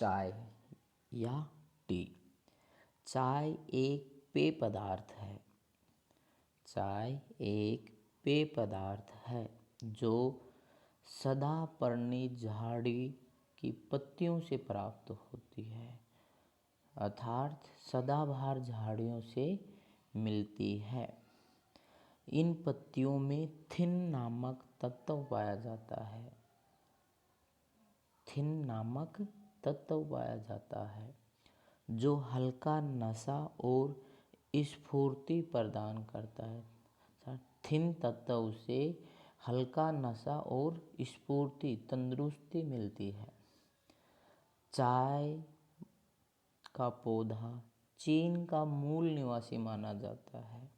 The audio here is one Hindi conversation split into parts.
चाय या टी। चाय एक पेय पदार्थ है। चाय एक पेय पदार्थ है जो सदापर्णी झाड़ी की पत्तियों से प्राप्त होती है, अर्थात सदाबहार झाड़ियों से मिलती है। इन पत्तियों में थिन नामक तत्व पाया जाता है। थिन नामक तत्व पाया जाता है जो हल्का नशा और स्फूर्ति प्रदान करता है। थिन तत्व से हल्का नशा और स्फूर्ति, तंदुरुस्ती मिलती है। चाय का पौधा चीन का मूल निवासी माना जाता है।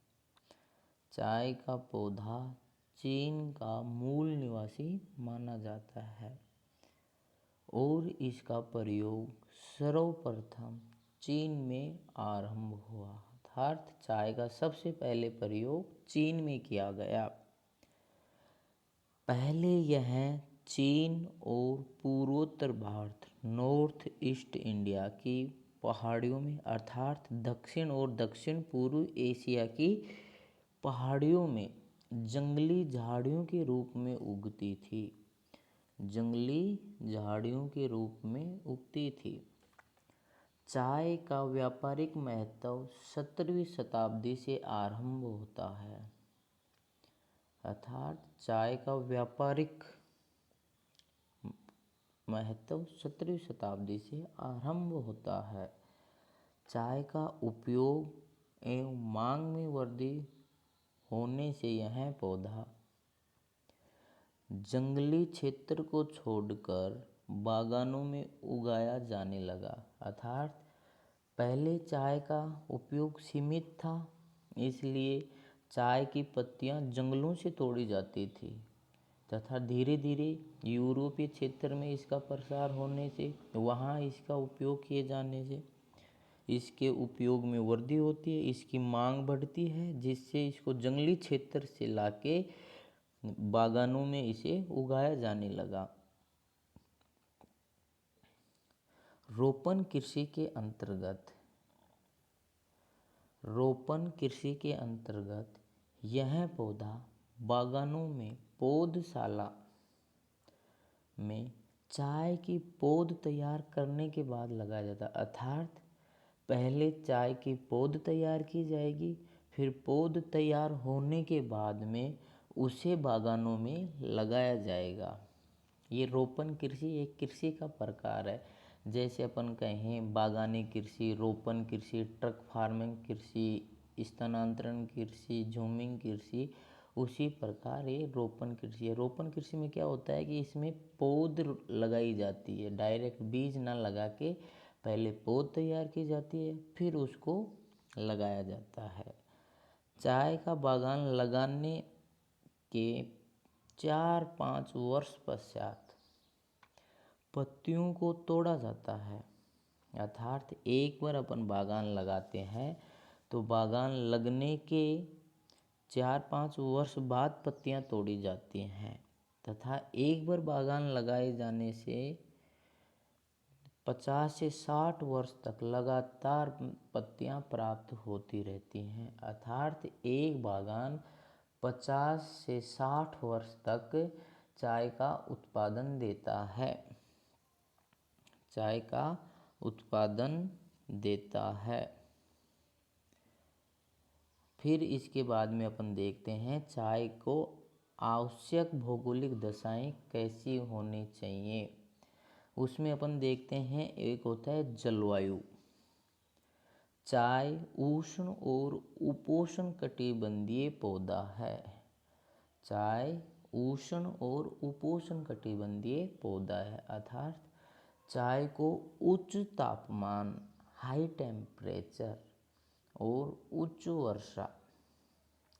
चाय का पौधा चीन का मूल निवासी माना जाता है और इसका प्रयोग सर्वप्रथम चीन में आरंभ हुआ, अर्थात चाय का सबसे पहले प्रयोग चीन में किया गया। पहले यह चीन और पूर्वोत्तर भारत, नॉर्थ ईस्ट इंडिया की पहाड़ियों में, अर्थात दक्षिण और दक्षिण पूर्व एशिया की पहाड़ियों में जंगली झाड़ियों के रूप में उगती थी। जंगली झाड़ियों के रूप में उगती थी। चाय का व्यापारिक महत्व 17वीं शताब्दी से आरंभ होता है, अर्थात चाय का व्यापारिक महत्व 17वीं शताब्दी से आरंभ होता है। चाय का उपयोग एवं मांग में वृद्धि होने से यह पौधा जंगली क्षेत्र को छोड़कर बागानों में उगाया जाने लगा, अर्थात पहले चाय का उपयोग सीमित था, इसलिए चाय की पत्तियां जंगलों से तोड़ी जाती थी तथा धीरे धीरे यूरोपीय क्षेत्र में इसका प्रसार होने से, वहाँ इसका उपयोग किए जाने से इसके उपयोग में वृद्धि होती है, इसकी मांग बढ़ती है, जिससे इसको जंगली क्षेत्र से लाके बागानों में इसे उगाया जाने लगा। रोपण कृषि के अंतर्गत यह पौधा बागानों में पौधशाला में चाय की पौध तैयार करने के बाद लगाया जाता है, अर्थात पहले चाय की पौध तैयार की जाएगी, फिर पौध तैयार होने के बाद में उसे बागानों में लगाया जाएगा। ये रोपण कृषि एक कृषि का प्रकार है। जैसे अपन कहें बागानी कृषि, रोपण कृषि, ट्रक फार्मिंग कृषि, स्थानांतरण कृषि, झूमिंग कृषि, उसी प्रकार ये रोपण कृषि है। रोपण कृषि में क्या होता है कि इसमें पौध लगाई जाती है, डायरेक्ट बीज ना लगा के पहले पौध तैयार की जाती है, फिर उसको लगाया जाता है। चाय का बागान लगाने के 4-5 वर्ष पश्चात पत्तियों को तोड़ा जाता है, अर्थात एक बार अपन बागान लगाते हैं तो बागान लगने के 4-5 वर्ष बाद पत्तियां तोड़ी जाती हैं तथा एक बार बागान लगाए जाने से 50 से 60 वर्ष तक लगातार पत्तियां प्राप्त होती रहती हैं, अर्थात एक बागान 50 से 60 वर्ष तक चाय का उत्पादन देता है। चाय का उत्पादन देता है। फिर इसके बाद में अपन देखते हैं चाय को आवश्यक भौगोलिक दशाएं कैसी होनी चाहिए। उसमें अपन देखते हैं, एक होता है जलवायु। चाय उष्ण और उपोष्ण कटिबंधीय पौधा है। चाय उष्ण और उपोष्ण कटिबंधीय पौधा है, अर्थात चाय को उच्च तापमान, हाई टेम्परेचर और उच्च वर्षा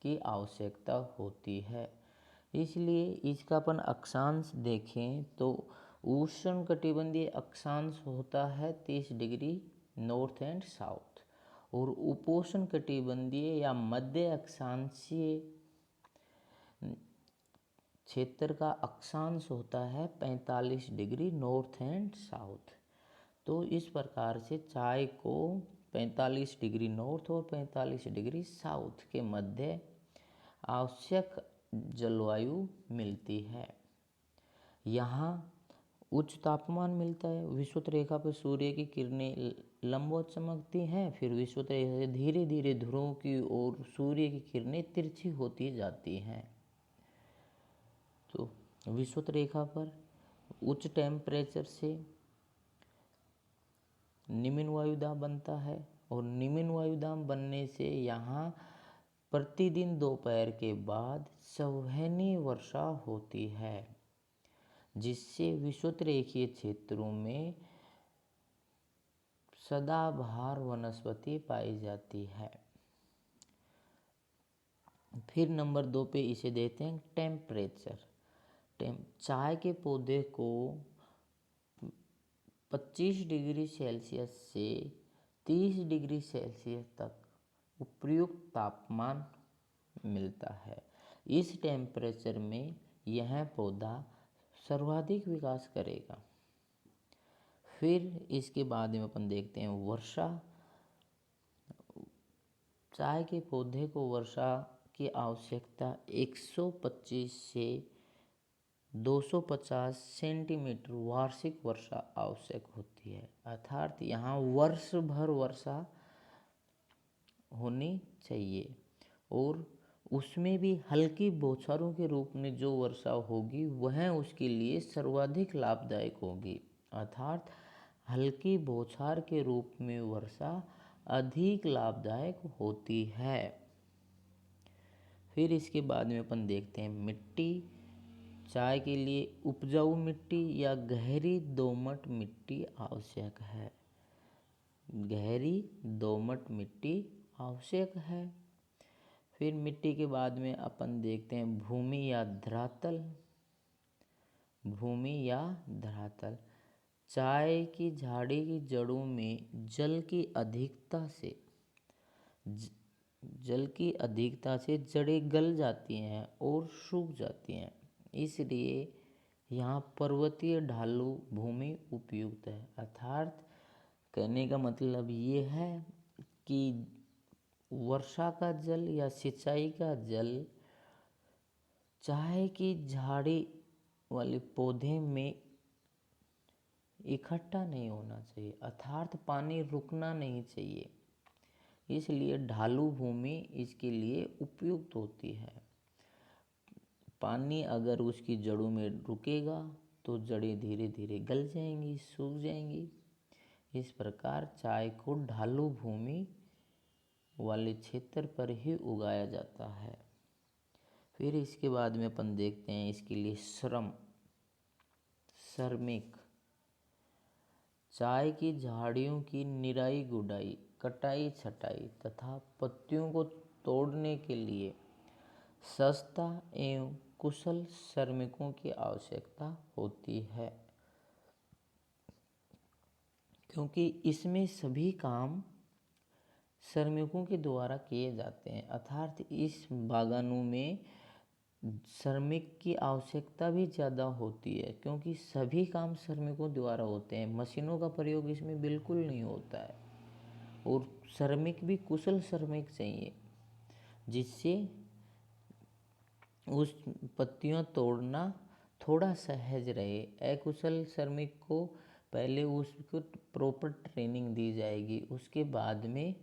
की आवश्यकता होती है। इसलिए इसका अपन अक्षांश देखें तो उष्ण कटिबंधीय अक्षांश होता है 30 डिग्री नॉर्थ एंड साउथ, और उपोष्ण कटिबंधीय या मध्य अक्षांशीय क्षेत्र का अक्षांश होता है 45 डिग्री नॉर्थ एंड साउथ। तो इस प्रकार से चाय को 45 डिग्री नॉर्थ और 45 डिग्री साउथ के मध्य आवश्यक जलवायु मिलती है। यहाँ उच्च तापमान मिलता है। विषुवत रेखा पर सूर्य की किरणें लंबवत चमकती हैं, फिर विषुवत रेखा से धीरे धीरे ध्रुवों की ओर सूर्य की किरणें तिरछी होती जाती हैं। तो विषुवत रेखा पर उच्च टेम्परेचर से निम्न वायुदाब बनता है और निम्न वायुदाब बनने से यहाँ प्रतिदिन दोपहर के बाद संवहनीय वर्षा होती है, जिससे विषुवत रेखीय क्षेत्रों में सदाबहार वनस्पति पाई जाती है। फिर नंबर 2 पे इसे देते हैं टेम्परेचर। चाय के पौधे को 25 डिग्री सेल्सियस से 30 डिग्री सेल्सियस तक उपयुक्त तापमान मिलता है। इस टेम्परेचर में यह पौधा सर्वाधिक विकास करेगा। फिर इसके बाद में अपन देखते हैं वर्षा। चाय के पौधे को वर्षा की आवश्यकता 125 से 250 सेंटीमीटर वार्षिक वर्षा आवश्यक होती है, अर्थात यहाँ वर्ष भर वर्षा होनी चाहिए और उसमें भी हल्की बौछारों के रूप में जो वर्षा होगी वह उसके लिए सर्वाधिक लाभदायक होगी, अर्थात हल्की बौछार के रूप में वर्षा अधिक लाभदायक होती है। फिर इसके बाद में अपन देखते हैं मिट्टी। चाय के लिए उपजाऊ मिट्टी या गहरी दोमट मिट्टी आवश्यक है। गहरी दोमट मिट्टी आवश्यक है। फिर मिट्टी के बाद में अपन देखते हैं भूमि या धरातल। भूमि या धरातल। चाय की झाड़ी की जड़ों में जल की अधिकता से जड़ें गल जाती हैं और सूख जाती हैं, इसलिए यहाँ पर्वतीय ढालू भूमि उपयुक्त है। अर्थात कहने का मतलब ये है कि वर्षा का जल या सिंचाई का जल चाय की झाड़ी वाले पौधे में इकट्ठा नहीं होना चाहिए, अर्थात पानी रुकना नहीं चाहिए, इसलिए ढालू भूमि इसके लिए उपयुक्त होती है। पानी अगर उसकी जड़ों में रुकेगा तो जड़ें धीरे धीरे गल जाएंगी, सूख जाएंगी। इस प्रकार चाय को ढालू भूमि वाले क्षेत्र पर ही उगाया जाता है। फिर इसके बाद में अपन देखते हैं इसके लिए श्रमिक। चाय की झाड़ियों की निराई गुड़ाई, कटाई छटाई तथा पत्तियों को तोड़ने के लिए सस्ता एवं कुशल श्रमिकों की आवश्यकता होती है, क्योंकि इसमें सभी काम श्रमिकों के द्वारा किए जाते हैं। अर्थात इस बागानों में श्रमिक की आवश्यकता भी ज़्यादा होती है, क्योंकि सभी काम श्रमिकों द्वारा होते हैं। मशीनों का प्रयोग इसमें बिल्कुल नहीं होता है और श्रमिक भी कुशल श्रमिक चाहिए, जिससे उस पत्तियां तोड़ना थोड़ा सहज रहे। अकुशल श्रमिक को पहले उसको प्रॉपर ट्रेनिंग दी जाएगी, उसके बाद में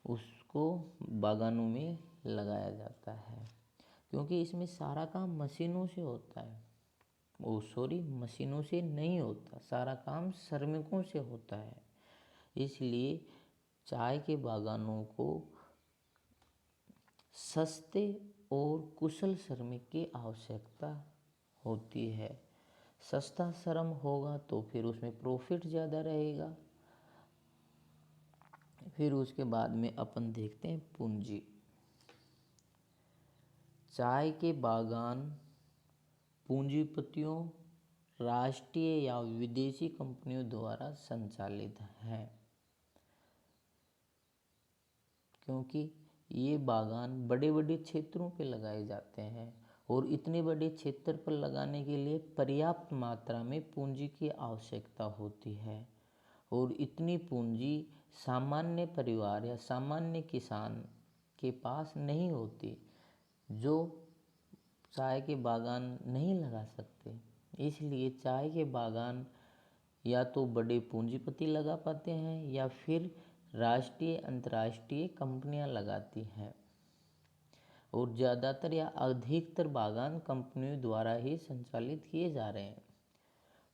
उसको बागानों में लगाया जाता है, क्योंकि इसमें सारा काम मशीनों से होता है। मशीनों से नहीं होता, सारा काम श्रमिकों से होता है। इसलिए चाय के बागानों को सस्ते और कुशल श्रमिक की आवश्यकता होती है। सस्ता श्रम होगा तो फिर उसमें प्रॉफिट ज़्यादा रहेगा। फिर उसके बाद में अपन देखते हैं पूंजी। चाय के बागान पूंजीपतियों, राष्ट्रीय या विदेशी कंपनियों द्वारा संचालित हैं, क्योंकि ये बागान बड़े बड़े क्षेत्रों पे लगाए जाते हैं और इतने बड़े क्षेत्र पर लगाने के लिए पर्याप्त मात्रा में पूंजी की आवश्यकता होती है और इतनी पूंजी सामान्य परिवार या सामान्य किसान के पास नहीं होती, जो चाय के बागान नहीं लगा सकते। इसलिए चाय के बागान या तो बड़े पूंजीपति लगा पाते हैं या फिर राष्ट्रीय अंतर्राष्ट्रीय कंपनियां लगाती हैं, और ज़्यादातर या अधिकतर बागान कंपनियों द्वारा ही संचालित किए जा रहे हैं।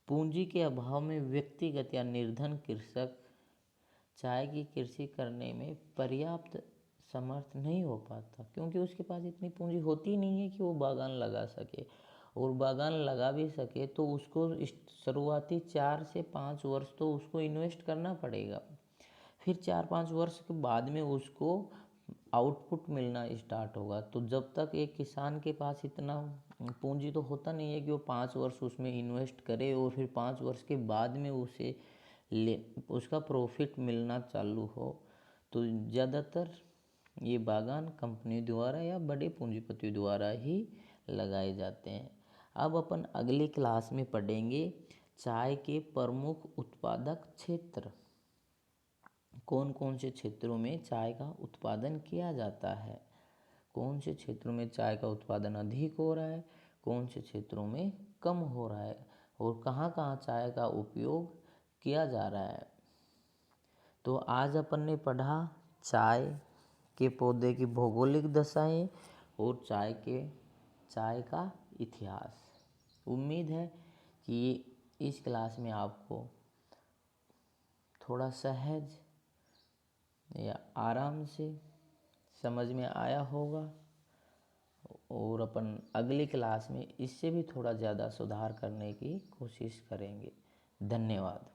पूंजी के अभाव में व्यक्तिगत या निर्धन कृषक चाय की कृषि करने में पर्याप्त समर्थ नहीं हो पाता, क्योंकि उसके पास इतनी पूंजी होती नहीं है कि वो बागान लगा सके, और बागान लगा भी सके तो उसको शुरुआती 4 से 5 वर्ष तो उसको इन्वेस्ट करना पड़ेगा। फिर 4-5 वर्ष के बाद में उसको आउटपुट मिलना स्टार्ट होगा। तो जब तक एक किसान के पास इतना पूंजी तो होता नहीं है कि वो 5 वर्ष उसमें इन्वेस्ट करे और फिर 5 वर्ष के बाद में उसे उसका प्रॉफिट मिलना चालू हो। तो ज़्यादातर ये बागान कंपनी द्वारा या बड़े पूंजीपति द्वारा ही लगाए जाते हैं। अब अपन अगली क्लास में पढ़ेंगे चाय के प्रमुख उत्पादक क्षेत्र, कौन कौन से क्षेत्रों में चाय का उत्पादन किया जाता है, कौन से क्षेत्रों में चाय का उत्पादन अधिक हो रहा है, कौन से क्षेत्रों में कम हो रहा है, और कहाँ कहाँ चाय का उपयोग किया जा रहा है। तो आज अपन ने पढ़ा चाय के पौधे की भौगोलिक दशाएं और चाय का इतिहास। उम्मीद है कि इस क्लास में आपको थोड़ा सहज या आराम से समझ में आया होगा, और अपन अगली क्लास में इससे भी थोड़ा ज़्यादा सुधार करने की कोशिश करेंगे। धन्यवाद।